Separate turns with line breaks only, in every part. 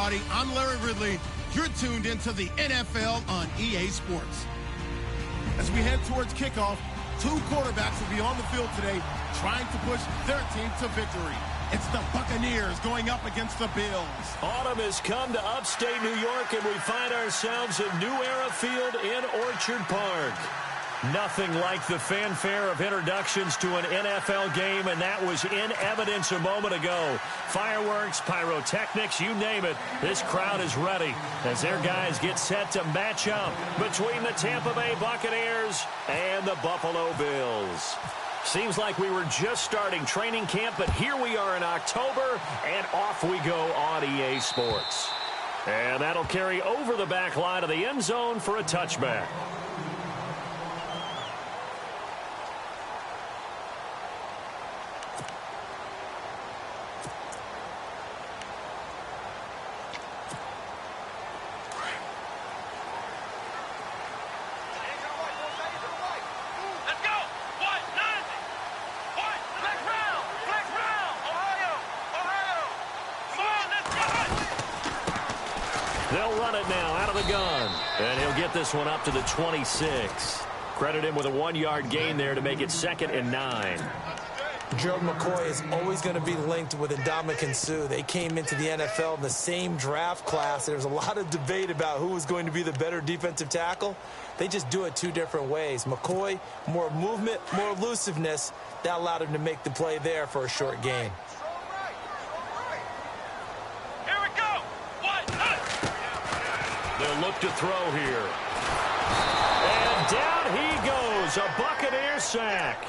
everybody. I'm Larry Ridley. You're tuned into the NFL on EA Sports. As we head towards kickoff, two quarterbacks will be on the field today trying to push their team to victory. It's the Buccaneers going up against the Bills.
Autumn has come to upstate New York, and we find ourselves at New Era Field in Orchard Park. Nothing like the fanfare of introductions to an NFL game, and that was in evidence a moment ago. Fireworks, pyrotechnics, you name it. This crowd is ready as their guys get set to match up between the Tampa Bay Buccaneers and the Buffalo Bills. Seems like we were just starting training camp, but here we are in October, and off we go on EA Sports. And that'll carry over the back line of the end zone for a touchback. They'll run it now out of the gun. And he'll get this one up to the 26. Credit him with a 1-yard gain there to make it 2nd and 9.
Gerald McCoy is always going to be linked with Ndamukong Suh. They came into the NFL in the same draft class. There's a lot of debate about who was going to be the better defensive tackle. They just do it two different ways. McCoy, more movement, more elusiveness. That allowed him to make the play there for a short gain.
They'll look to throw here. And down he goes. A Buccaneer sack.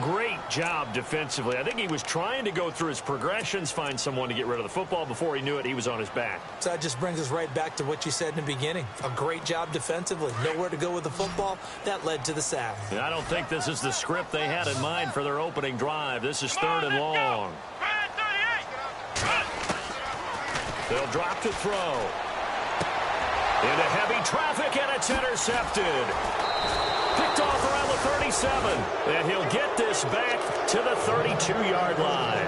Great job defensively. I think he was trying to go through his progressions, find someone to get rid of the football. Before he knew it, he was on his back.
So that just brings us right back to what you said in the beginning. A great job defensively. Nowhere to go with the football. That led to the sack.
And I don't think this is the script they had in mind for their opening drive. This is 3rd and long. They'll drop to throw. Into heavy traffic, and it's intercepted. Picked off around the 37, and he'll get this back to the 32-yard line.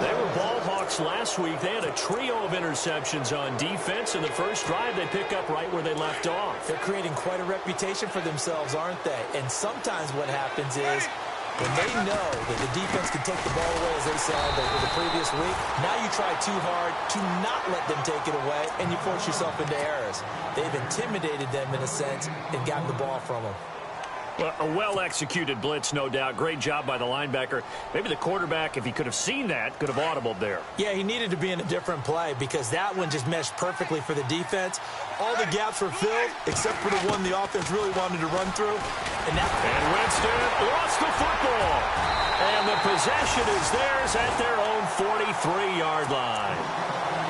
They were ball hawks last week. They had a trio of interceptions on defense. In the first drive, they pick up right where they left off.
They're creating quite a reputation for themselves, aren't they? And sometimes what happens is when they know that the defense can take the ball away, as they said the previous week, now you try too hard to not let them take it away, and you force yourself into errors. They've intimidated them in a sense and gotten the ball from them.
Well, a well-executed blitz, no doubt. Great job by the linebacker. Maybe the quarterback, if he could have seen that, could have audibled there.
Yeah, he needed to be in a different play because that one just meshed perfectly for the defense. All the gaps were filled except for the one the offense really wanted to run through. And
Winston lost the football. And the possession is theirs at their own 43-yard line.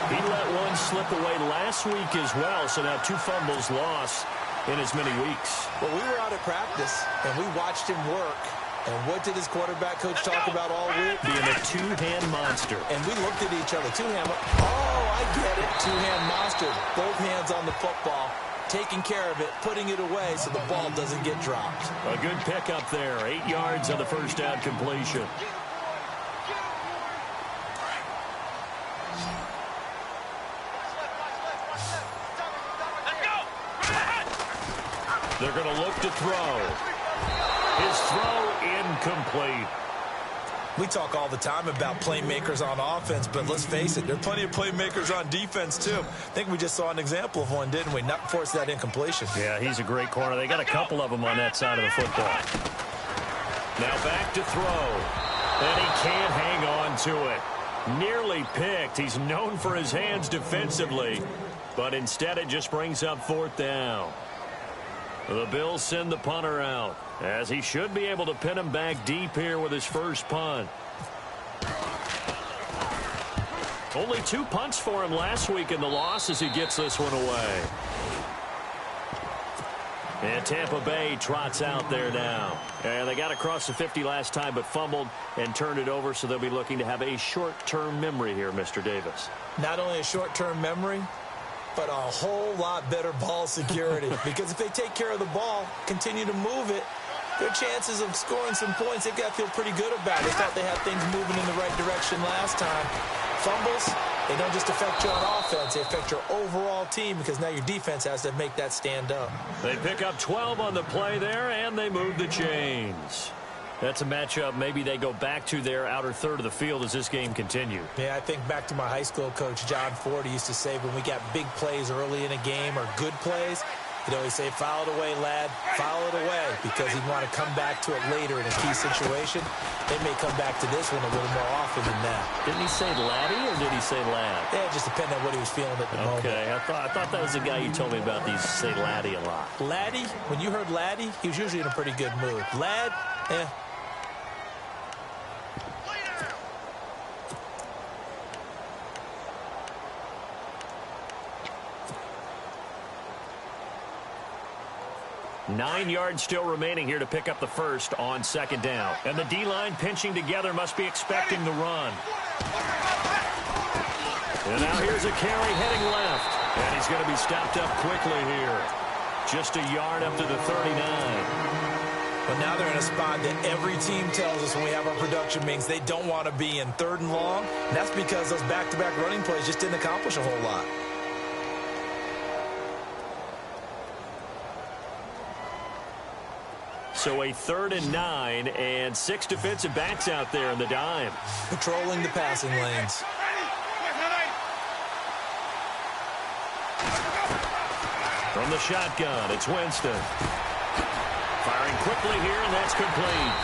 He let one slip away last week as well, so now 2 fumbles lost in as many weeks.
Well, we were out at practice, and we watched him work. And what did his quarterback coach talk about all week?
Being a two-hand monster.
And we looked at each other. Two-hand. Oh, I get it. Two-hand monster. Both hands on the football, taking care of it, putting it away so the ball doesn't get dropped.
A good pickup there. 8 yards on the first down completion. They're going to look to throw. His throw incomplete.
We talk all the time about playmakers on offense, but let's face it, there are plenty of playmakers on defense, too. I think we just saw an example of one, didn't we? Not force that incompletion.
Yeah, he's a great corner. They got a couple of them on that side of the football. Now back to throw. And he can't hang on to it. Nearly picked. He's known for his hands defensively, but instead it just brings up 4th down. The Bills send the punter out, as he should be able to pin him back deep here with his first punt. Only 2 punts for him last week in the loss as he gets this one away. And Tampa Bay trots out there now. And they got across the 50 last time but fumbled and turned it over, so they'll be looking to have a short-term memory here, Mr. Davis.
Not only a short-term memory, but a whole lot better ball security. Because if they take care of the ball, continue to move it, their chances of scoring some points, they've got to feel pretty good about it. They thought they had things moving in the right direction last time. Fumbles, They don't just affect you on offense. They affect your overall team because now your defense has to make that stand up.
They pick up 12 on the play there, and they move the chains. That's a matchup maybe they go back to their outer third of the field as this game continues.
Yeah, I think back to my high school coach, John Ford. He used to say when we got big plays early in a game or good plays, he'd always say, foul it away, lad, foul it away, because he'd want to come back to it later in a key situation. They may come back to this one a little more often than that.
Didn't he say laddie or did he say lad?
Yeah, it just depended on what he was feeling at the moment.
Okay, I thought that was the guy you told me about. These say laddie a lot.
Laddie, when you heard laddie, he was usually in a pretty good mood. Lad, eh.
Nine yards still remaining here to pick up the first on second down. And the D-line pinching together must be expecting the run. And now here's a carry heading left. And he's going to be stopped up quickly here. Just a yard up to the 39.
But now they're in a spot that every team tells us when we have our production meetings they don't want to be in, 3rd and long. And that's because those back-to-back running plays just didn't accomplish a whole lot.
So a 3rd and 9 and 6 defensive backs out there in the dime.
Patrolling the passing lanes.
From the shotgun, it's Winston. Firing quickly here, and that's complete.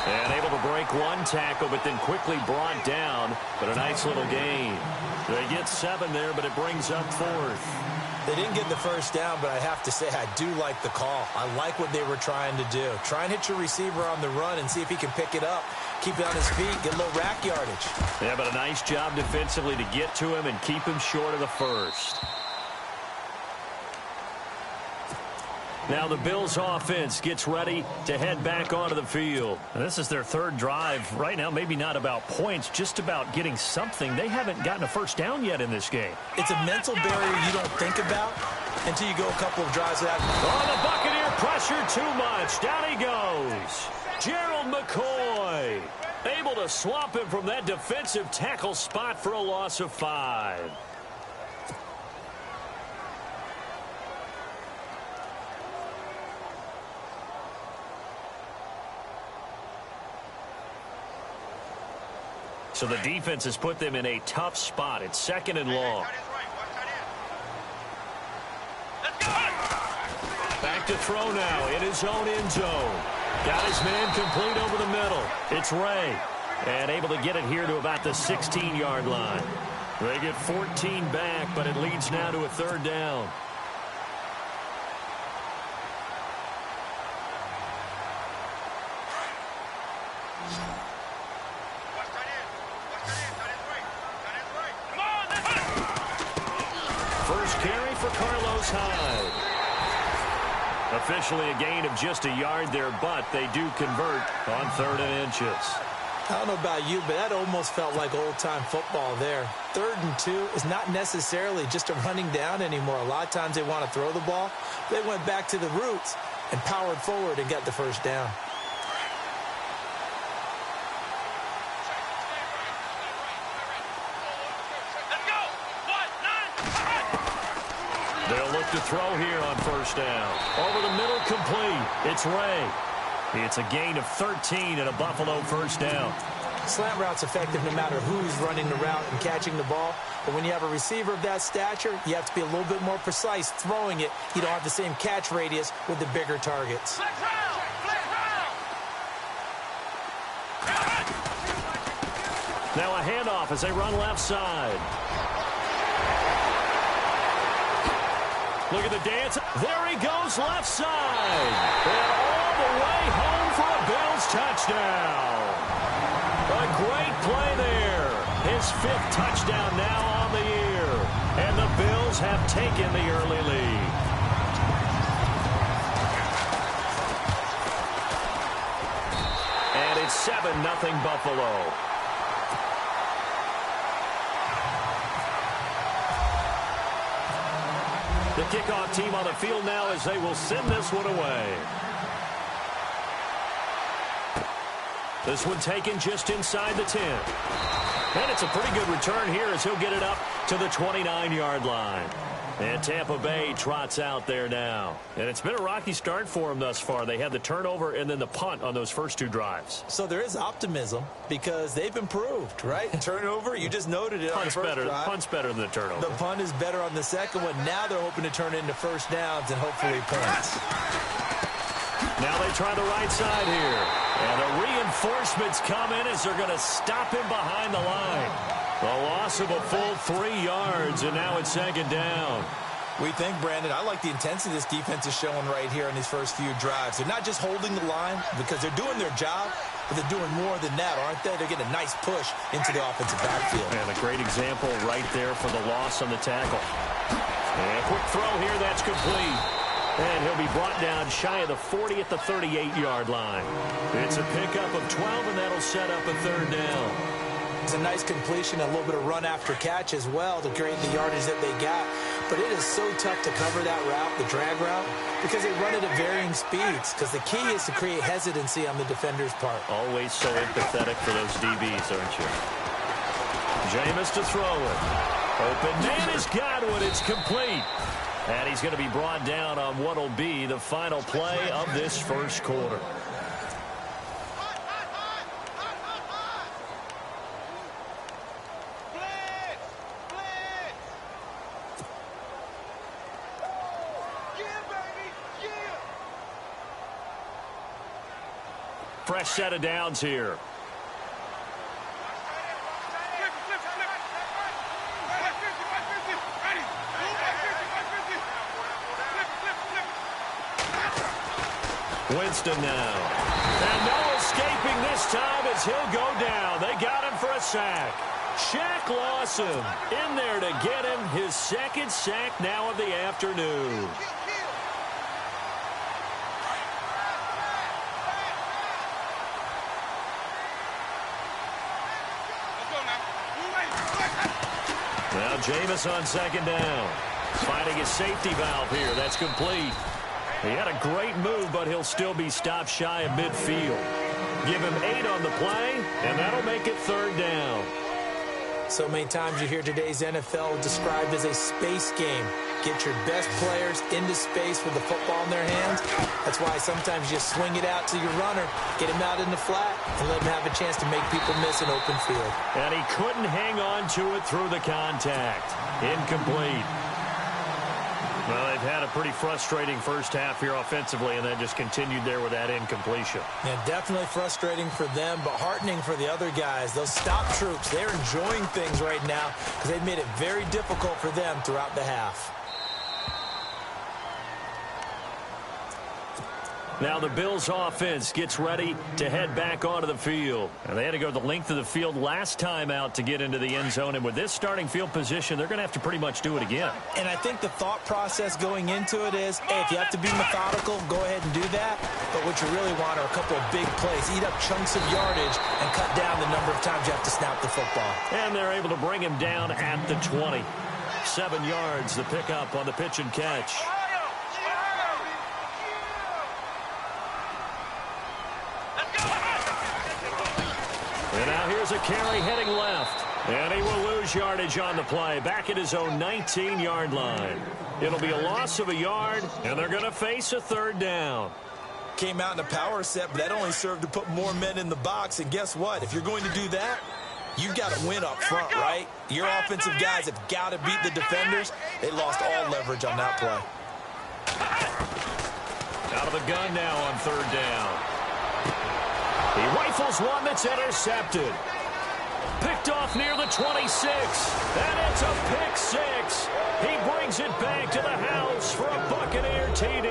And able to break one tackle, but then quickly brought down. But a nice little gain. They get 7 there, but it brings up 4th.
They didn't get the first down, but I have to say I do like the call. I like what they were trying to do. Try and hit your receiver on the run and see if he can pick it up. Keep it on his feet, get a little rack yardage.
Yeah, but a nice job defensively to get to him and keep him short of the first. Now the Bills offense gets ready to head back onto the field. And this is their 3rd drive. Right now, maybe not about points, just about getting something. They haven't gotten a first down yet in this game.
It's a mental barrier you don't think about until you go a couple of drives without.
Oh, the Buccaneer pressure too much. Down he goes. Gerald McCoy able to swamp him from that defensive tackle spot for a loss of 5. So the defense has put them in a tough spot. It's 2nd and long. Back to throw now in his own end zone. Got his man complete over the middle. It's Ray. And able to get it here to about the 16-yard line. They get 14 back, but it leads now to a 3rd down. Officially a gain of just a yard there, but they do convert on 3rd and inches.
I don't know about you, but that almost felt like old-time football there. 3rd and 2 is not necessarily just a running down anymore. A lot of times they want to throw the ball. They went back to the roots and powered forward and got the first down.
They'll look to throw here on 1st down. Over the middle, complete. It's Ray. It's a gain of 13 and a Buffalo 1st down.
Slant route's effective no matter who's running the route and catching the ball. But when you have a receiver of that stature, you have to be a little bit more precise throwing it. You don't have the same catch radius with the bigger targets.
Now a handoff as they run left side. Look at the dance. There he goes left side. And all the way home for a Bills touchdown. A great play there. His 5th touchdown now on the year. And the Bills have taken the early lead. And it's 7-0 Buffalo. The kickoff team on the field now as they will send this one away. This one taken just inside the 10. And it's a pretty good return here as he'll get it up to the 29-yard line. And Tampa Bay trots out there now. And it's been a rocky start for them thus far. They had the turnover and then the punt on those first two drives.
So there is optimism because they've improved, right? Turnover, you just noted it on the first drive.
Punt's better than the turnover.
The punt is better on the second one. Now they're hoping to turn it into first downs and hopefully points.
Now they try the right side here. And the reinforcements come in as they're going to stop him behind the line. The loss of a full 3 yards, and now it's second down.
We think, Brandon, I like the intensity this defense is showing right here in these first few drives. They're not just holding the line because they're doing their job, but they're doing more than that, aren't they? They're getting a nice push into the offensive backfield.
And a great example right there for the loss on the tackle. And a quick throw here, that's complete. And he'll be brought down shy of the 40 at the 38-yard line. It's a pickup of 12, and that'll set up a third down.
It's a nice completion, a little bit of run after catch as well to create the yardage that they got. But it is so tough to cover that route, the drag route, because they run it at varying speeds. Because the key is to create hesitancy on the defender's part.
Always so empathetic for those DBs, aren't you? Jameis to throw it. Open man has got one. It's complete. And he's going to be brought down on what will be the final play of this first quarter. Fresh set of downs here. Winston now. And no escaping this time as he'll go down. They got him for a sack. Shaq Lawson in there to get him his second sack now of the afternoon. Now Jameis on second down. Finding his safety valve here. That's complete. He had a great move, but he'll still be stopped shy of midfield. Give him 8 on the play, and that'll make it third down.
So many times you hear today's NFL described as a space game. Get your best players into space with the football in their hands. That's why sometimes you swing it out to your runner, get him out in the flat, and let him have a chance to make people miss an open field.
And he couldn't hang on to it through the contact. Incomplete. Well, they've had a pretty frustrating first half here offensively, and then just continued there with that incompletion.
Yeah, definitely frustrating for them, but heartening for the other guys. Those stop troops, they're enjoying things right now because they've made it very difficult for them throughout the half.
Now the Bills offense gets ready to head back onto the field. And they had to go the length of the field last time out to get into the end zone. And with this starting field position, they're going to have to pretty much do it again.
And I think the thought process going into it is, hey, if you have to be methodical, go ahead and do that. But what you really want are a couple of big plays. Eat up chunks of yardage and cut down the number of times you have to snap the football.
And they're able to bring him down at the 20. 7 yards, the pickup on the pitch and catch. And now here's a carry heading left. And he will lose yardage on the play. Back at his own 19-yard line. It'll be a loss of a yard, and they're going to face a third down.
Came out in a power set, but that only served to put more men in the box. And guess what? If you're going to do that, you've got to win up front, right? Your offensive guys have got to beat the defenders. They lost all leverage on that play.
Out of the gun now on third down. He rifles one that's intercepted. Picked off near the 26. And it's a pick six. He brings it back to the house for a Buccaneer TD.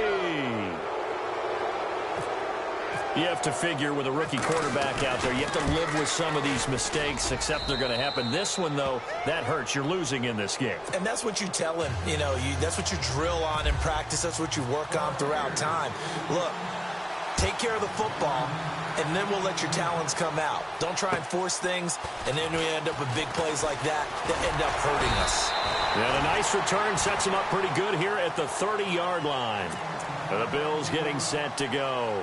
You have to figure with a rookie quarterback out there, you have to live with some of these mistakes, except they're going to happen. This one, though, that hurts. You're losing in this game.
And that's what you tell him. You know, that's what you drill on in practice. That's what you work on throughout time. Look, take care of the football, and then we'll let your talents come out. Don't try and force things, and then we end up with big plays like that end up hurting us.
And a nice return sets him up pretty good here at the 30-yard line. The Bills getting set to go.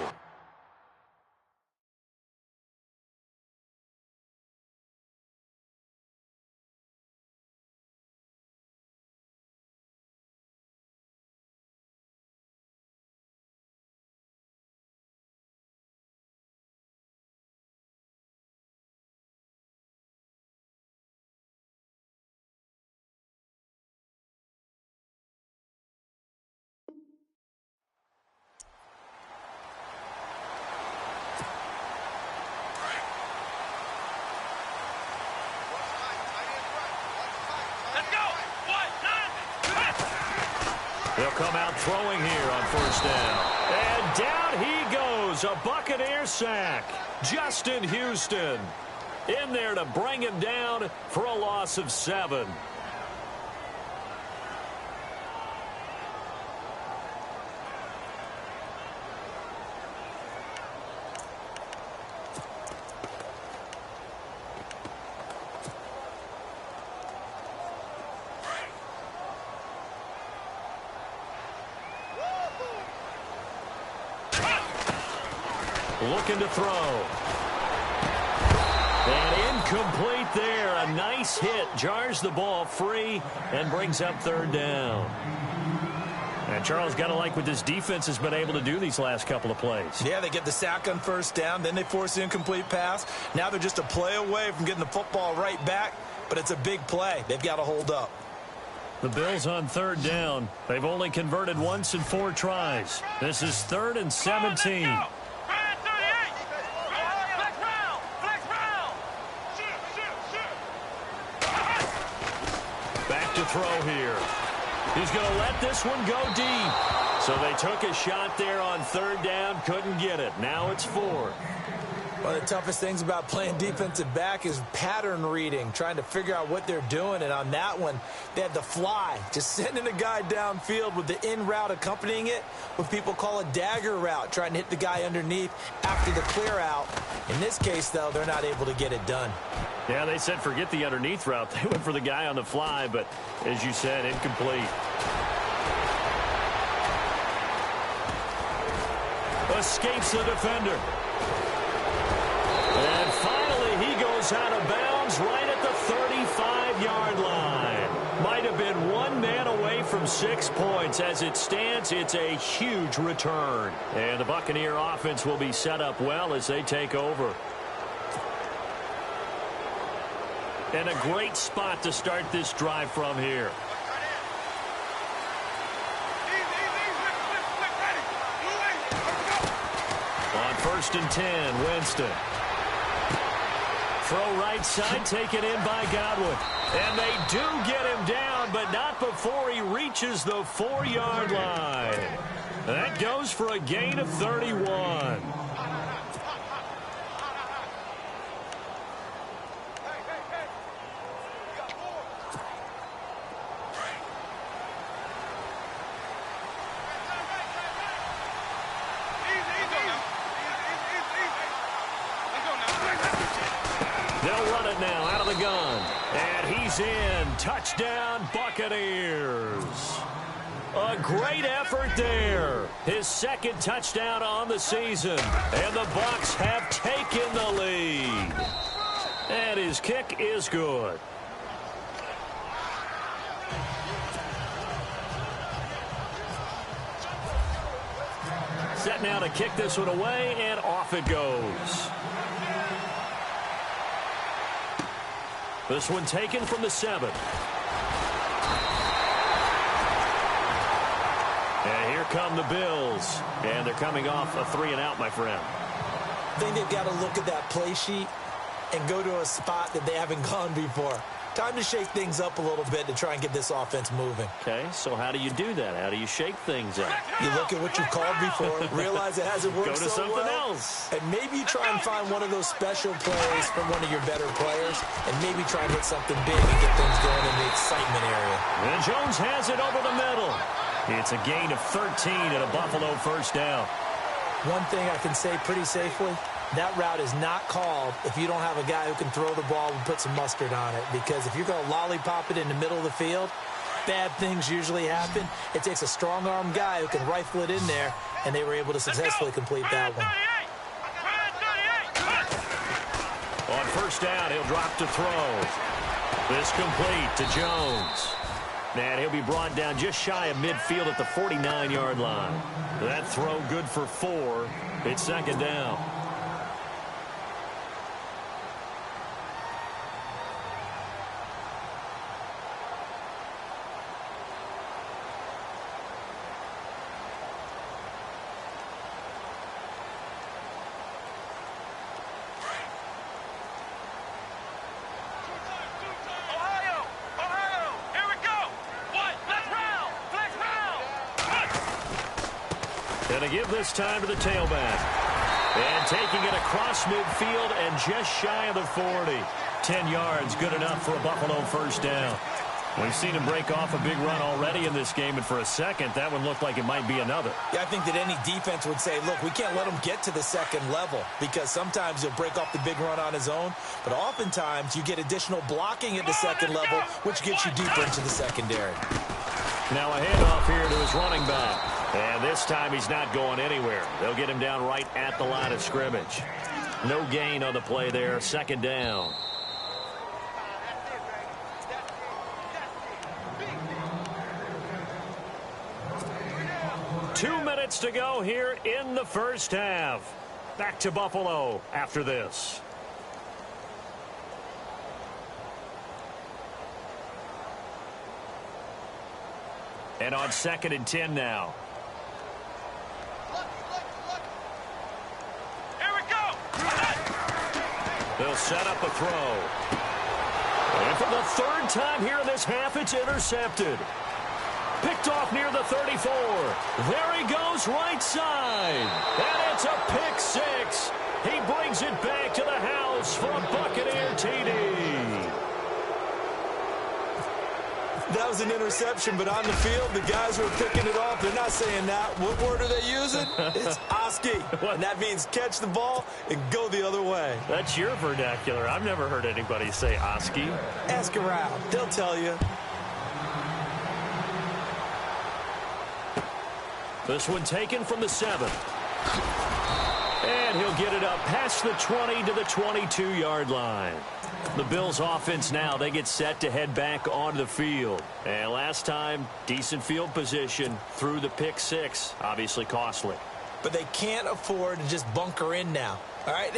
out throwing here on first down. And down he goes. A Buccaneer sack. Justin Houston in there to bring him down for a loss of 7. Looking to throw. And incomplete there. A nice hit. Jars the ball free and brings up third down. And Charles, got to like what this defense has been able to do these last couple of plays.
Yeah, they get the sack on first down. Then they force the incomplete pass. Now they're just a play away from getting the football right back. But it's a big play. They've got to hold up.
The Bills on third down. They've only converted once in 4 tries. This is 3rd and 17. Throw here. He's going to let this one go deep. So they took a shot there on third down, couldn't get it. Now it's 4.
One of the toughest things about playing defensive back is pattern reading, trying to figure out what they're doing. And on that one, they had the fly, just sending a guy downfield with the in route accompanying it, what people call a dagger route, trying to hit the guy underneath after the clear out. In this case, though, they're not able to get it done.
Yeah, they said forget the underneath route. They went for the guy on the fly, but as you said, incomplete. Escapes the defender. And finally, he goes out of bounds right at the 35-yard line. Might have been one man away from 6 points. As it stands, it's a huge return. And the Buccaneer offense will be set up well as they take over. And a great spot to start this drive from here. On 1st and 10, Winston. Throw right side, taken in by Godwin. And they do get him down, but not before he reaches the 4-yard line. That goes for a gain of 31. They'll run it now out of the gun. And he's in. Touchdown, Buccaneers. A great effort there. His 2nd touchdown on the season. And the Bucs have taken the lead. And his kick is good. Set now to kick this one away, and off it goes. This one taken from the 7. And here come the Bills. And they're coming off a 3-and-out, my friend.
I think they've got to look at that play sheet and go to a spot that they haven't gone before. Time to shake things up a little bit to try and get this offense moving.
Okay, so how do you do that? How do you shake things up?
You look at what you called before, realize it hasn't worked
Go to
so
something
well,
else.
and maybe you try and find one of those special plays from one of your better players, and maybe try and hit something big and get things going in the excitement area.
And Jones has it over the middle. It's a gain of 13 and a Buffalo 1st down.
One thing I can say pretty safely, that route is not called if you don't have a guy who can throw the ball and put some mustard on it. Because if you're going to lollipop it in the middle of the field, bad things usually happen. It takes a strong-arm guy who can rifle it in there, and they were able to successfully complete that one.
On 1st down, he'll drop to throw. This complete to Jones. And he'll be brought down just shy of midfield at the 49-yard line. That throw good for 4. It's 2nd down. And to give this time to the tailback. And taking it across midfield and just shy of the 40. 10 yards, good enough for a Buffalo first down. We've seen him break off a big run already in this game, and for a second, that one looked like it might be another.
Yeah, I think that any defense would say, look, we can't let him get to the second level because sometimes he'll break off the big run on his own, but oftentimes you get additional blocking at the second level, which gets you deeper into the secondary.
Now a handoff here to his running back. And this time he's not going anywhere. They'll get him down right at the line of scrimmage. No gain on the play there, second down. Two minutes to go here in the first half. Back to Buffalo after this. And on 2nd and 10 now.
Here we go.
They'll set up a throw. And for the third time here in this half, it's intercepted. Picked off near the 34. There he goes right side. And it's a pick six. He brings it back to the house for a Buccaneer TD.
That was an interception, but on the field, the guys who are picking it off, they're not saying that. What word are they using? It's Oski. And that means catch the ball and go the other way.
That's your vernacular. I've never heard anybody say Oski.
Ask around. They'll tell you.
This one taken from the 7. And he'll get it up past the 20 to the 22-yard line. The Bills offense now, they get set to head back onto the field. And last time, decent field position through the pick six. Obviously costly.
But they can't afford to just bunker in now. All right,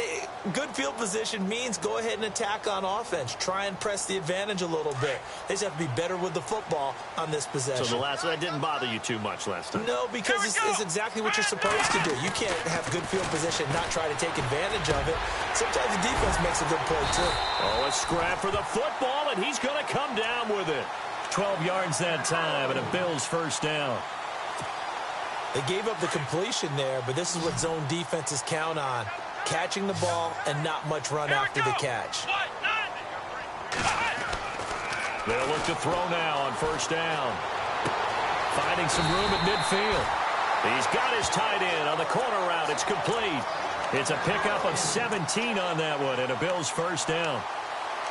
good field position means go ahead and attack on offense. Try and press the advantage a little bit. They just have to be better with the football on this possession.
So that didn't bother you too much last time?
No, because it's exactly what you're supposed to do. You can't have good field position and not try to take advantage of it. Sometimes the defense makes a good play, too.
Oh, a scrap for the football, and he's going to come down with it. 12 yards that time, and a Bills first down.
They gave up the completion there, but this is what zone defenses count on. Catching the ball and not much run after the catch.
They'll look to throw now on first down. Finding some room at midfield. He's got his tight end on the corner route. It's complete. It's a pickup of 17 on that one and a Bills first down.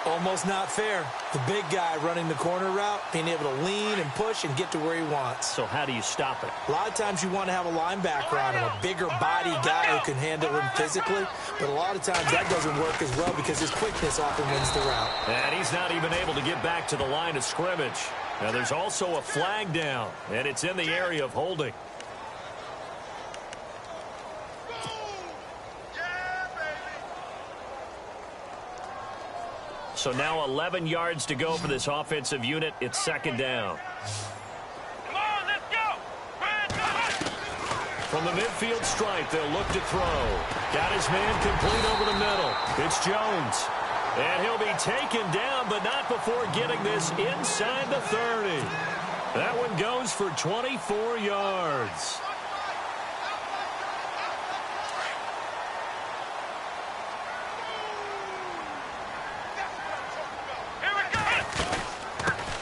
Almost not fair. The big guy running the corner route, being able to lean and push and get to where he wants.
So how do you stop it?
A lot of times you want to have a linebacker on him, a bigger body guy who can handle him physically. But a lot of times that doesn't work as well because his quickness often wins the route.
And he's not even able to get back to the line of scrimmage. Now there's also a flag down, and it's in the area of holding. So now 11 yards to go for this offensive unit. It's second down.
Come on, let's go.
From the midfield stripe, they'll look to throw. Got his man complete over the middle. It's Jones. And he'll be taken down, but not before getting this inside the 30. That one goes for 24 yards.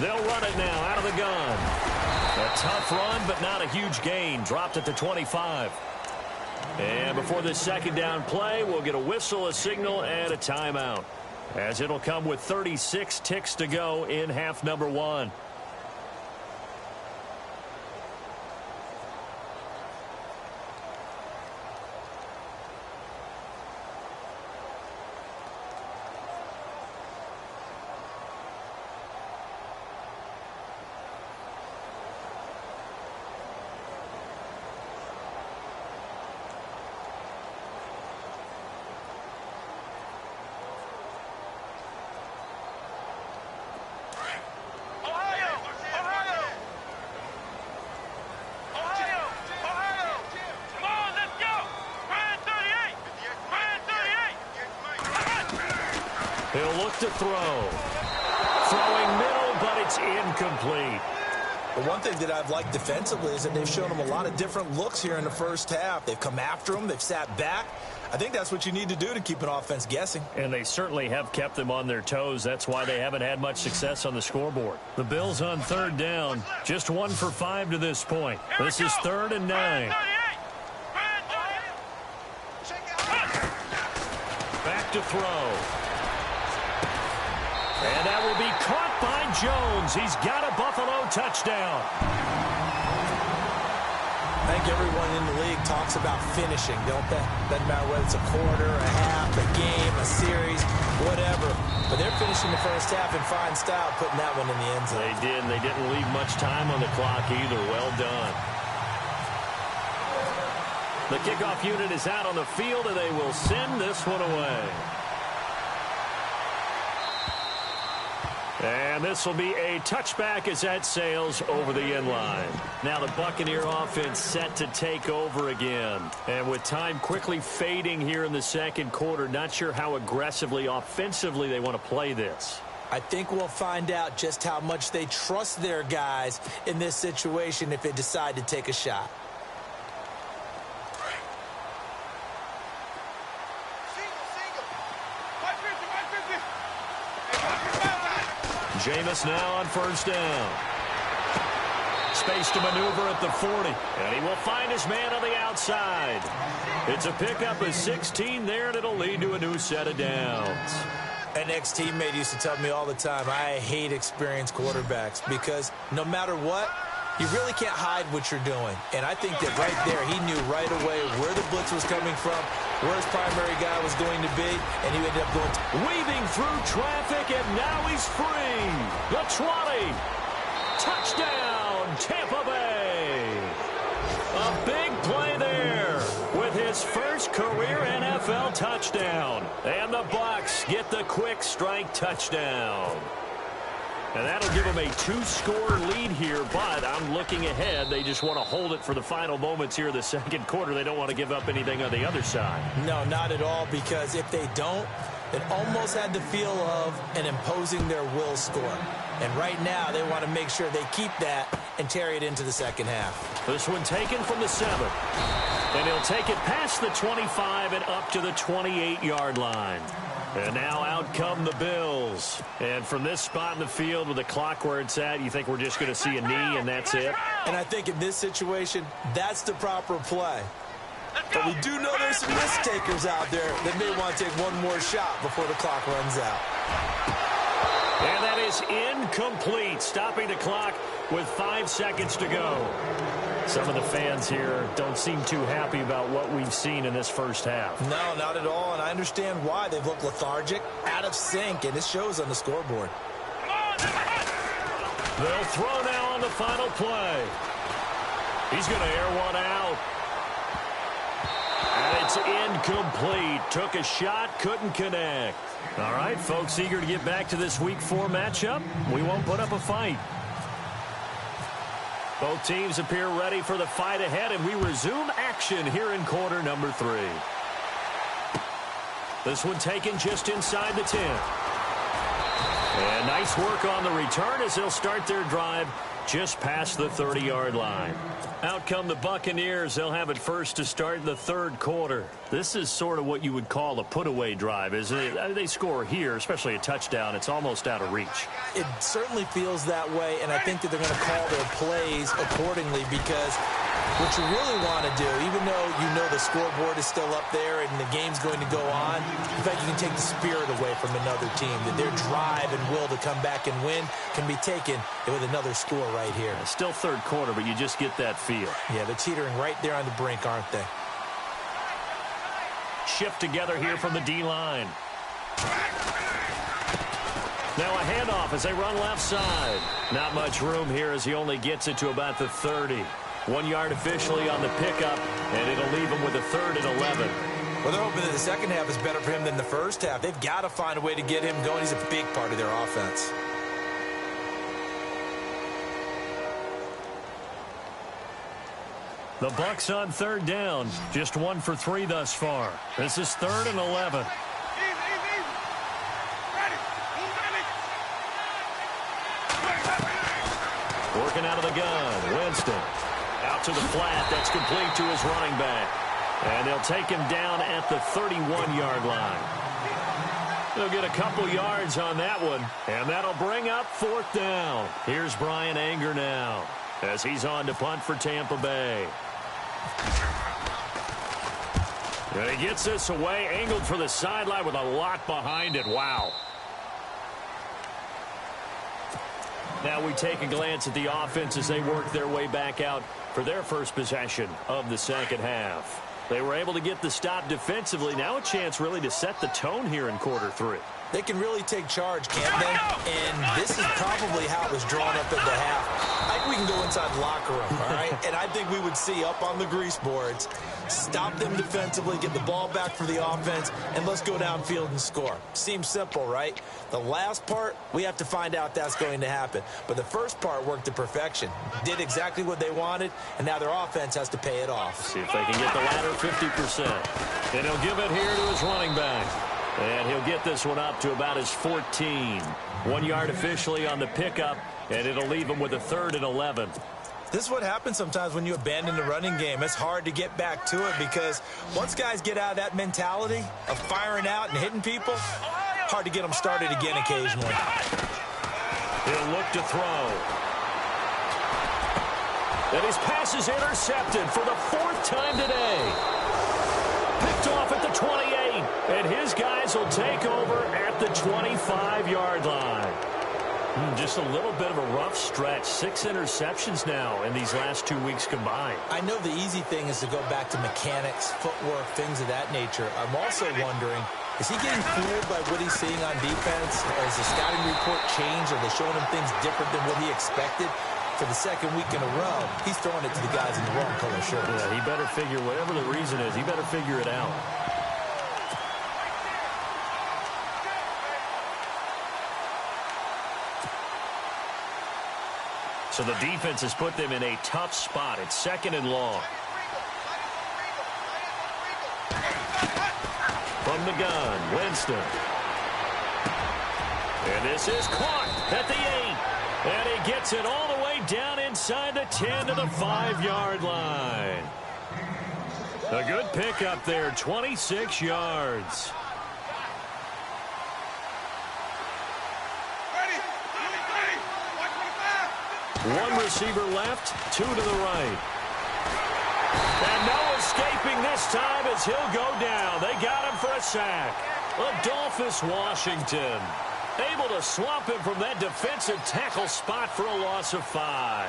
They'll run it now out of the gun. A tough run, but not a huge gain. Dropped at the 25. And before this second down play, we'll get a whistle, a signal, and a timeout, as it'll come with 36 ticks to go in half number 1. He'll look to throw. Throwing middle, but it's incomplete.
But one thing that I've liked defensively is that they've shown them a lot of different looks here in the first half. They've come after them. They've sat back. I think that's what you need to do to keep an offense guessing.
And they certainly have kept them on their toes. That's why they haven't had much success on the scoreboard. The Bills on third down, just 1 for 5 to this point. This is 3rd and 9. Back to throw. And that will be caught by Jones. He's got a Buffalo touchdown.
I think everyone in the league talks about finishing, don't they? Doesn't matter whether it's a quarter, a half, a game, a series, whatever. But they're finishing the first half in fine style, putting that one in the end zone.
They did, and they didn't leave much time on the clock either. Well done. The kickoff unit is out on the field, and they will send this one away. And this will be a touchback as that sails over the end line. Now the Buccaneer offense set to take over again. And with time quickly fading here in the second quarter, not sure how aggressively, offensively they want to play this.
I think we'll find out just how much they trust their guys in this situation if they decide to take a shot.
Jameis now on first down. Space to maneuver at the 40. And he will find his man on the outside. It's a pickup of 16 there, and it'll lead to a new set of downs.
An ex-teammate used to tell me all the time, I hate experienced quarterbacks because no matter what, you really can't hide what you're doing. And I think that right there, he knew right away where the blitz was coming from, where his primary guy was going to be, and he ended up going
weaving through traffic, and now he's free. The 20. Touchdown, Tampa Bay. A big play there with his first career NFL touchdown. And the Bucs get the quick strike touchdown. And that'll give them a 2-score lead here, but I'm looking ahead. They just want to hold it for the final moments here of the second quarter. They don't want to give up anything on the other side.
No, not at all, because if they don't, it almost had the feel of an imposing their will score. And right now, they want to make sure they keep that and carry it into the second half.
This one taken from the 7. And he'll take it past the 25 and up to the 28-yard line. And now out come the Bills. And from this spot in the field with the clock where it's at, you think we're just going to see a knee and that's it?
And I think in this situation, that's the proper play. But we do know there's some risk takers out there that may want to take one more shot before the clock runs out.
And that is incomplete, stopping the clock with 5 seconds to go. Some of the fans here don't seem too happy about what we've seen in this first half.
No, not at all, and I understand why. They've looked lethargic, out of sync, and it shows on the scoreboard.
They'll throw now on the final play. He's going to air one out. And it's incomplete. Took a shot, couldn't connect. All right, folks, eager to get back to this Week 4 matchup. We won't put up a fight. Both teams appear ready for the fight ahead, and we resume action here in quarter number 3. This one taken just inside the 10. And nice work on the return as they'll start their drive just past the 30-yard line. Out come the Buccaneers. They'll have it first to start the third quarter. This is sort of what you would call a put-away drive, isn't it? They score here, especially a touchdown. It's almost out of reach.
It certainly feels that way, and I think that they're going to call their plays accordingly because what you really want to do, even though you know the scoreboard is still up there and the game's going to go on, in fact, you can take the spirit away from another team, that their drive and will to come back and win can be taken with another score right here.
It's still third quarter, but you just get that feel.
Yeah, they're teetering right there on the brink, aren't they?
Shift together here from the D-line. Now a handoff as they run left side. Not much room here as he only gets it to about the 30. 1 yard officially on the pickup, and it'll leave him with a 3rd and 11.
Well, they're hoping that the second half is better for him than the first half. They've got to find a way to get him going. He's a big part of their offense.
The Bucs on third down. Just 1 for 3 thus far. This is 3rd and 11. Looking out of the gun. Winston. Out to the flat. That's complete to his running back. And they'll take him down at the 31-yard line. They'll get a couple yards on that one. And that'll bring up 4th down. Here's Brian Anger now as he's on to punt for Tampa Bay. And he gets this away, angled for the sideline with a lot behind it. Wow. Now we take a glance at the offense as they work their way back out for their first possession of the second half. They were able to get the stop defensively. Now a chance really to set the tone here in quarter 3.
They can really take charge, can't they? And this is probably how it was drawn up at the half. I think we can go inside the locker room, all right? And I think we would see up on the grease boards, stop them defensively, get the ball back for the offense, and let's go downfield and score. Seems simple, right? The last part, we have to find out that's going to happen. But the first part worked to perfection. Did exactly what they wanted, and now their offense has to pay it off.
See if they can get the latter 50%. And he'll give it here to his running back. And he'll get this one up to about his 14. 1 yard officially on the pickup, and it'll leave him with a 3rd and 11.
This is what happens sometimes when you abandon the running game. It's hard to get back to it because once guys get out of that mentality of firing out and hitting people, hard to get them started again occasionally.
He'll look to throw. And his pass is intercepted for the 4th time today. Picked off at the 28. And his guys will take over at the 25-yard line. Just a little bit of a rough stretch. 6 interceptions now in these last 2 weeks combined.
I know the easy thing is to go back to mechanics, footwork, things of that nature. I'm also wondering, is he getting fooled by what he's seeing on defense? Has the scouting report changed? Are they showing him things different than what he expected? For the 2nd week in a row, he's throwing it to the guys in the wrong color shirts.
Yeah, he better figure, whatever the reason is, he better figure it out. So the defense has put them in a tough spot. It's 2nd and long. From the gun, Winston. And this is caught at the 8. And he gets it all the way down inside the 10 to the 5-yard line. A good pickup there, 26 yards. One receiver left, 2 to the right. And no escaping this time as he'll go down. They got him for a sack. Adolphus Washington able to swamp him from that defensive tackle spot for a loss of 5.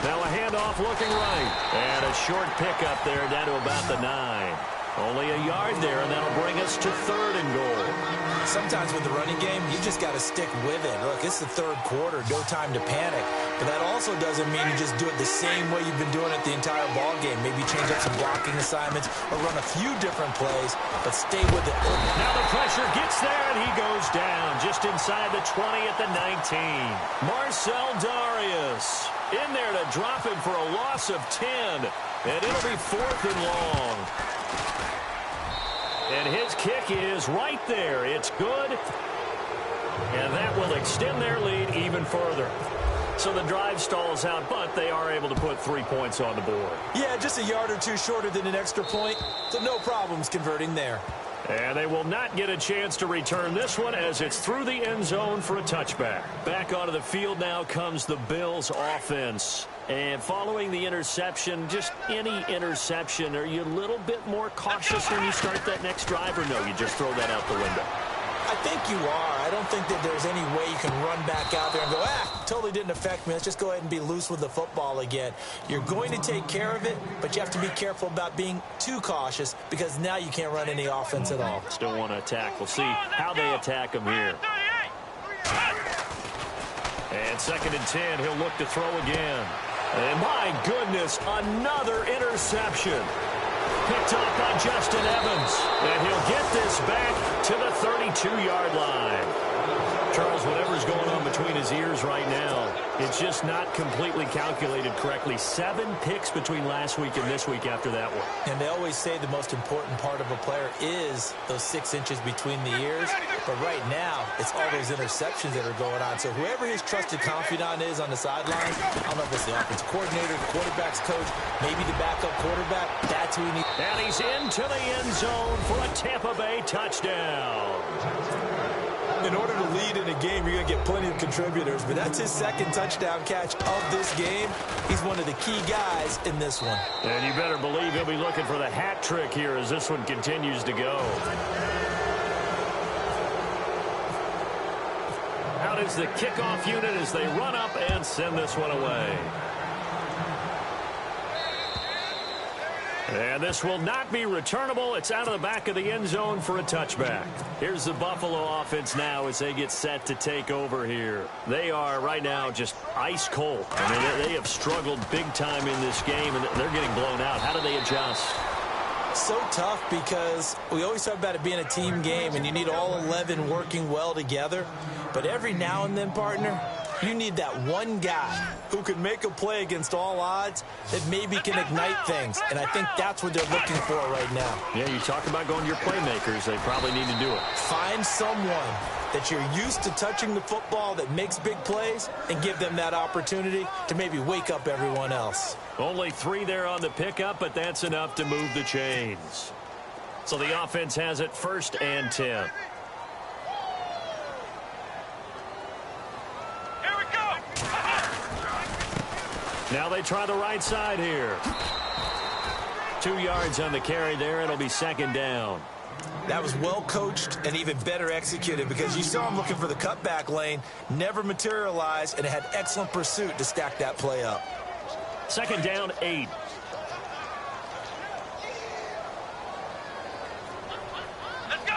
Now a handoff looking right. And a short pickup there down to about the 9. Only a yard there, and that'll bring us to 3rd and goal.
Sometimes with the running game, you just got to stick with it. Look, it's the 3rd quarter, no time to panic. But that also doesn't mean you just do it the same way you've been doing it the entire ball game. Maybe change up some blocking assignments or run a few different plays, but stay with it.
Now the pressure gets there, and he goes down just inside the 20 at the 19. Marcel Darius in there to drop him for a loss of 10, and it'll be 4th and long. And his kick is right there. It's good. And that will extend their lead even further. So the drive stalls out, but they are able to put 3 points on the board.
Yeah, just a yard or two shorter than an extra point. So no problems converting there.
And they will not get a chance to return this one as it's through the end zone for a touchback. Back onto the field now comes the Bills offense. And following the interception, just any interception, are you a little bit more cautious when you start that next drive, or no, you just throw that out the window?
I think you are. I don't think that there's any way you can run back out there and go, totally didn't affect me. Let's just go ahead and be loose with the football again. You're going to take care of it, but you have to be careful about being too cautious because now you can't run any offense at all.
Still want to attack. We'll see how they attack them here. And 2nd and 10, he'll look to throw again. And my goodness, another interception. Picked off by Justin Evans. And he'll get this back to the 32-yard line. Charles, whatever's going on between his ears right now, it's just not completely calculated correctly. 7 picks between last week and this week after that one.
And they always say the most important part of a player is those 6 inches between the ears. But right now, it's all those interceptions that are going on. So whoever his trusted confidant is on the sidelines, I don't know if it's the offensive coordinator, the quarterback's coach, maybe the backup quarterback, that's who he needs.
And he's into the end zone for a Tampa Bay touchdown.
In order to lead in a game, you're going to get plenty of contributors, but that's his 2nd touchdown catch of this game. He's one of the key guys in this one.
And you better believe he'll be looking for the hat trick here as this one continues to go. Out is the kickoff unit as they run up and send this one away. And this will not be returnable. It's out of the back of the end zone for a touchback. Here's the Buffalo offense now as they get set to take over here. They are right now just ice cold. I mean, they have struggled big time in this game, and they're getting blown out. How do they adjust?
So tough because we always talk about it being a team game, and you need all 11 working well together. But every now and then, partner, you need that one guy who can make a play against all odds that maybe can ignite things. And I think that's what they're looking for right now.
Yeah, you talk about going to your playmakers. They probably need to do it.
Find someone that you're used to touching the football that makes big plays and give them that opportunity to maybe wake up everyone else.
Only 3 there on the pickup, but that's enough to move the chains. So the offense has it 1st and 10. Now they try the right side here. 2 yards on the carry there. It'll be 2nd down.
That was well coached and even better executed because you saw him looking for the cutback lane, never materialized, and it had excellent pursuit to stack that play up.
2nd down, 8.
Let's go.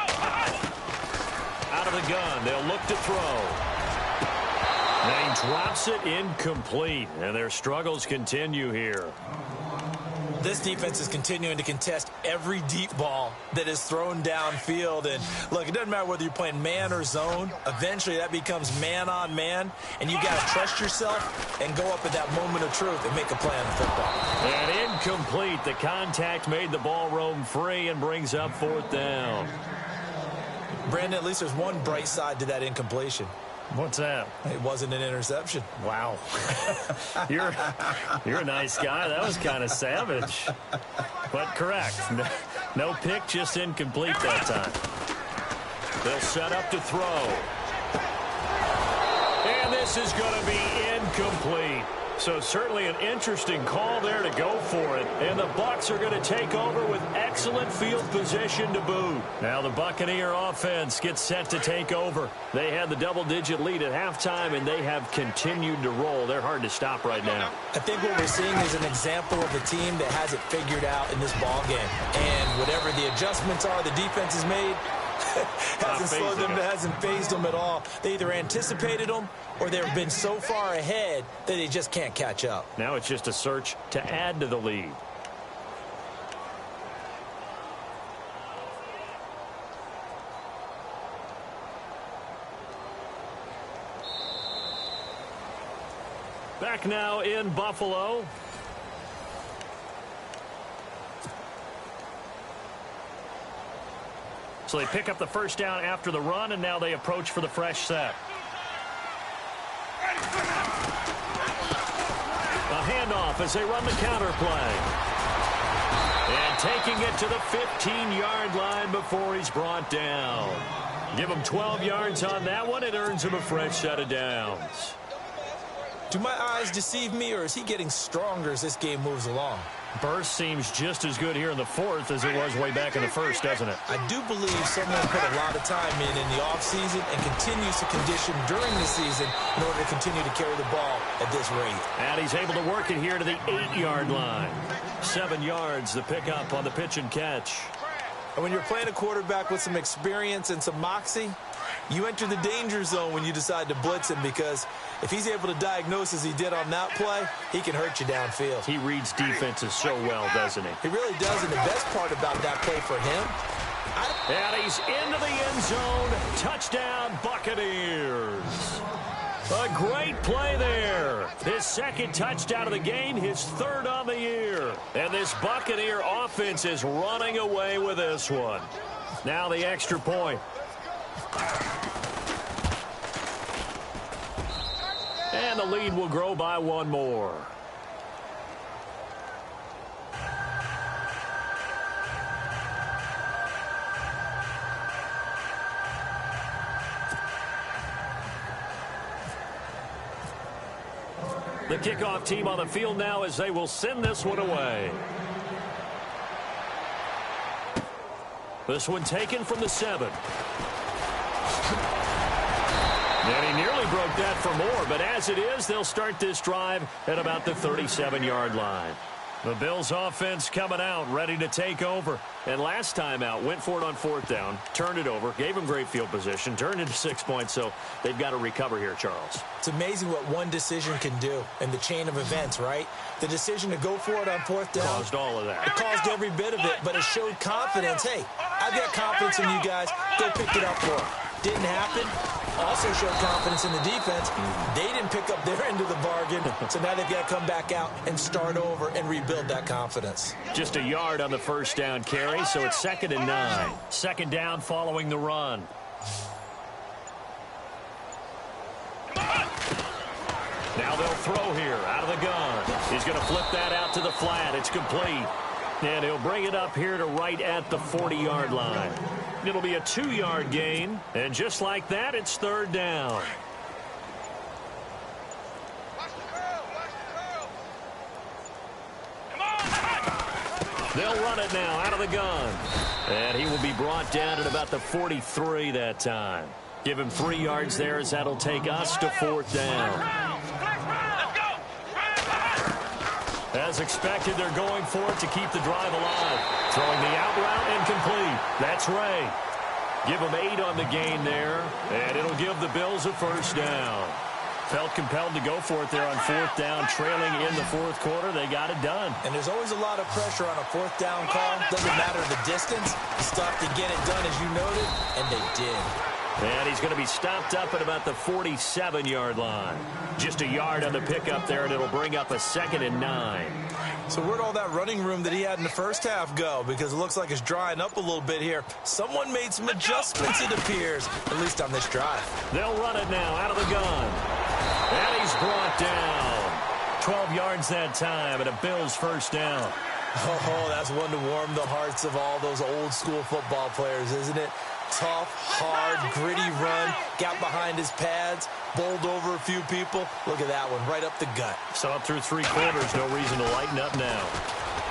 Out of the gun. They'll look to throw. And he drops it incomplete, and their struggles continue here.
This defense is continuing to contest every deep ball that is thrown downfield. And, look, it doesn't matter whether you're playing man or zone. Eventually, that becomes man-on-man, and you got to trust yourself and go up at that moment of truth and make a play on the football.
And incomplete. The contact made the ball roam free and brings up 4th down.
Brandon, at least there's one bright side to that incompletion.
What's that?
It wasn't an interception.
Wow. You're a nice guy. That was kind of savage. But correct. No pick, just incomplete that time. They'll set up to throw. And this is going to be incomplete. So certainly an interesting call there to go for it. And the Bucs are going to take over with excellent field position to boot. Now the Buccaneer offense gets set to take over. They had the double-digit lead at halftime, and they have continued to roll. They're hard to stop right now.
I think what we're seeing is an example of a team that has it figured out in this ball game. And whatever the adjustments are the defense has made, hasn't slowed them, hasn't phased them at all. They either anticipated them or they've been so far ahead that they just can't catch up.
Now it's just a search to add to the lead. Back now in Buffalo. So they pick up the 1st down after the run, and now they approach for the fresh set. A handoff as they run the counter play. And taking it to the 15-yard line before he's brought down. Give him 12 yards on that one. It earns him a fresh set of downs.
Do my eyes deceive me, or is he getting stronger as this game moves along?
Burst seems just as good here in the 4th as it was way back in the 1st, doesn't it?
I do believe someone put a lot of time in the offseason and continues to condition during the season in order to continue to carry the ball at this rate.
And he's able to work it here to the 8-yard line. 7 yards, the pickup on the pitch and catch.
And when you're playing a quarterback with some experience and some moxie, you enter the danger zone when you decide to blitz him, because if he's able to diagnose as he did on that play, he can hurt you downfield.
He reads defenses so well, doesn't he?
He really does, and the best part about that play for him
And he's into the end zone. Touchdown, Buccaneers. A great play there. His second touchdown of the game, his third on the year. And this Buccaneer offense is running away with this one. Now the extra point. And the lead will grow by one more. The kickoff team on the field now as they will send this one away. This one taken from the 7. And he nearly broke that for more, but as it is, they'll start this drive at about the 37-yard line. The Bills offense coming out, ready to take over. And last time out, went for it on 4th down, turned it over, gave them great field position, turned into 6 points, so they've got to recover here, Charles.
It's amazing what one decision can do in the chain of events, right? The decision to go for it on 4th down.
Caused all of that.
It caused every bit of it, but it showed confidence. Hey, I've got confidence in you guys. Go pick it up for them. Didn't happen. Also showed confidence in the defense. They didn't pick up their end of the bargain, so now they've got to come back out and start over and rebuild that confidence.
Just a yard on the first down carry, so it's 2nd and 9. Second down following the run. Now they'll throw here out of the gun. He's going to flip that out to the flat. It's complete. And he'll bring it up here to right at the 40-yard line. It'll be a 2-yard gain, and just like that, it's 3rd down. They'll run it now out of the gun. And he will be brought down at about the 43 that time. Give him 3 yards there as that'll take us to 4th down. As expected, they're going for it to keep the drive alive. Throwing the out route and complete. That's Ray. Give them 8 on the gain there, and it'll give the Bills a first down. Felt compelled to go for it there on 4th down, trailing in the 4th quarter. They got it done.
And there's always a lot of pressure on a 4th down call. Doesn't matter the distance. You stop to get it done, as you noted, and they did.
And he's going to be stopped up at about the 47-yard line. Just a yard on the pickup there, and it'll bring up a 2nd and 9.
So where'd all that running room that he had in the first half go? Because it looks like it's drying up a little bit here. Someone made some adjustments, it appears, at least on this drive.
They'll run it now out of the gun. And he's brought down. 12 yards that time, and a Bills first down.
Oh, that's one to warm the hearts of all those old-school football players, isn't it? Tough, hard, gritty run, got behind his pads, bowled over a few people. Look at that one, right up the gut.
So up through 3 quarters, no reason to lighten up now.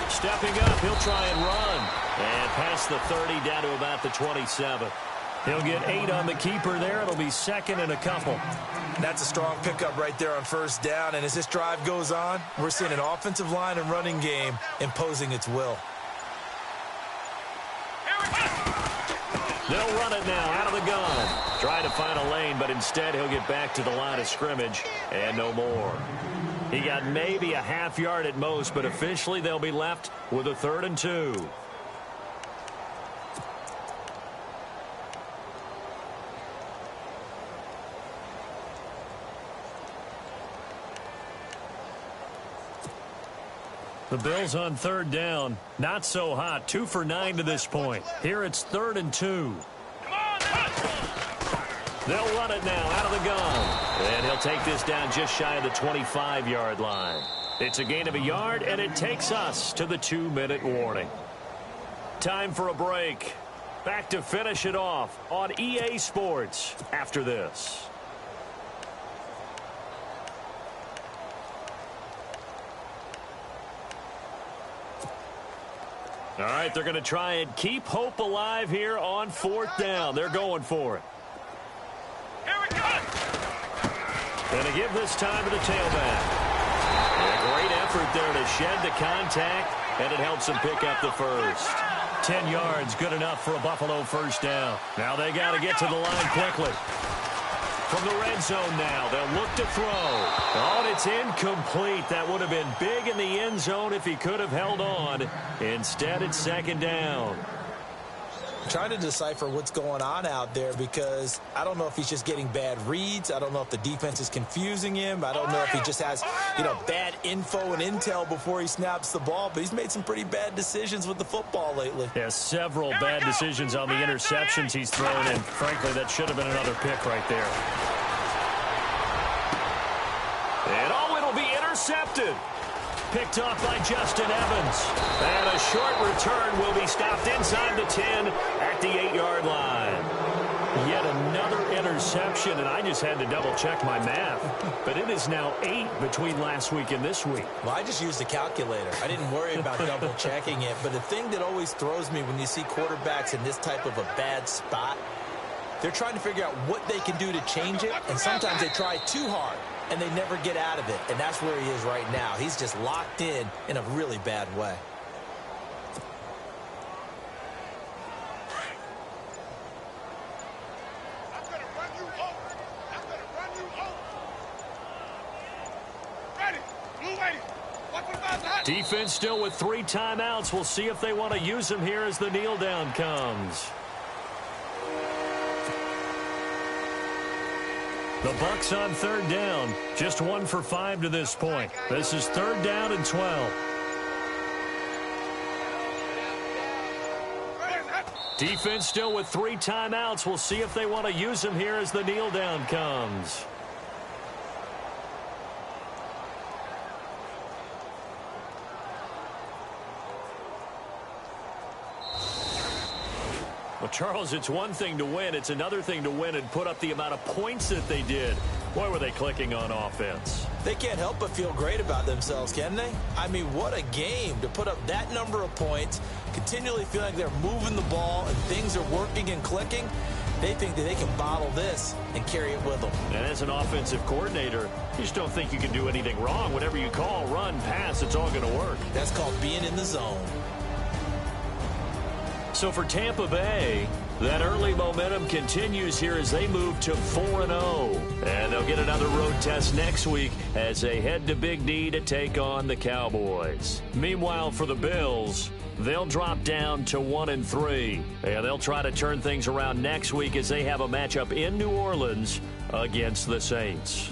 Stepping up, he'll try and run. And past the 30 down to about the 27. He'll get 8 on the keeper there. It'll be 2nd and a couple.
That's a strong pickup right there on first down. And as this drive goes on, we're seeing an offensive line and running game imposing its will.
They'll run it now out of the gun. Try to find a lane, but instead he'll get back to the line of scrimmage and no more. He got maybe a half yard at most, but officially they'll be left with a 3rd and 2. The Bills on 3rd down. Not so hot. 2 for 9 to this point. Here it's 3rd and 2. They'll run it now out of the gun. And he'll take this down just shy of the 25-yard line. It's a gain of a yard, and it takes us to the 2-minute warning. Time for a break. Back to finish it off on EA Sports after this. All right, they're going to try and keep hope alive here on 4th down. They're going for it.
Here we go.
And to give this time to the tailback. And a great effort there to shed the contact, and it helps him pick up the first. 10 yards, good enough for a Buffalo first down. Now they got to get to the line quickly. From the red zone now, they'll look to throw. Oh, and it's incomplete. That would have been big in the end zone if he could have held on. Instead, it's 2nd down.
Trying to decipher what's going on out there because I don't know if he's just getting bad reads. I don't know if the defense is confusing him. I don't know if he just has, bad info and intel before he snaps the ball. But he's made some pretty bad decisions with the football lately.
Yeah, several bad decisions on the interceptions he's thrown, and frankly, that should have been another pick right there. And it'll be intercepted. Picked off by Justin Evans. And a short return will be stopped inside the 10 at the 8-yard line. Yet another interception, and I just had to double-check my math. But it is now 8 between last week and this week.
Well, I just used a calculator. I didn't worry about double-checking it. But the thing that always throws me when you see quarterbacks in this type of a bad spot, they're trying to figure out what they can do to change it, and sometimes they try too hard, and they never get out of it. And that's where he is right now. He's just locked in a really bad way.
I'm going to run you over. I'm going to run you over. Ready. Blue ready. Watch what about that.
Defense still with 3 timeouts. We'll see if they want to use them here as the kneel down comes. The Bucks on 3rd down. Just 1 for 5 to this point. This is 3rd down and 12. Defense still with 3 timeouts. We'll see if they want to use them here as the kneel down comes. Well, Charles, it's one thing to win. It's another thing to win and put up the amount of points that they did. Boy, were they clicking on offense.
They can't help but feel great about themselves, can they? I mean, what a game to put up that number of points, continually feeling like they're moving the ball and things are working and clicking. They think that they can bottle this and carry it with them.
And as an offensive coordinator, you just don't think you can do anything wrong. Whatever you call, run, pass, it's all going to work.
That's called being in the zone.
So for Tampa Bay, that early momentum continues here as they move to 4-0. And they'll get another road test next week as they head to Big D to take on the Cowboys. Meanwhile, for the Bills, they'll drop down to 1-3. And they'll try to turn things around next week as they have a matchup in New Orleans against the Saints.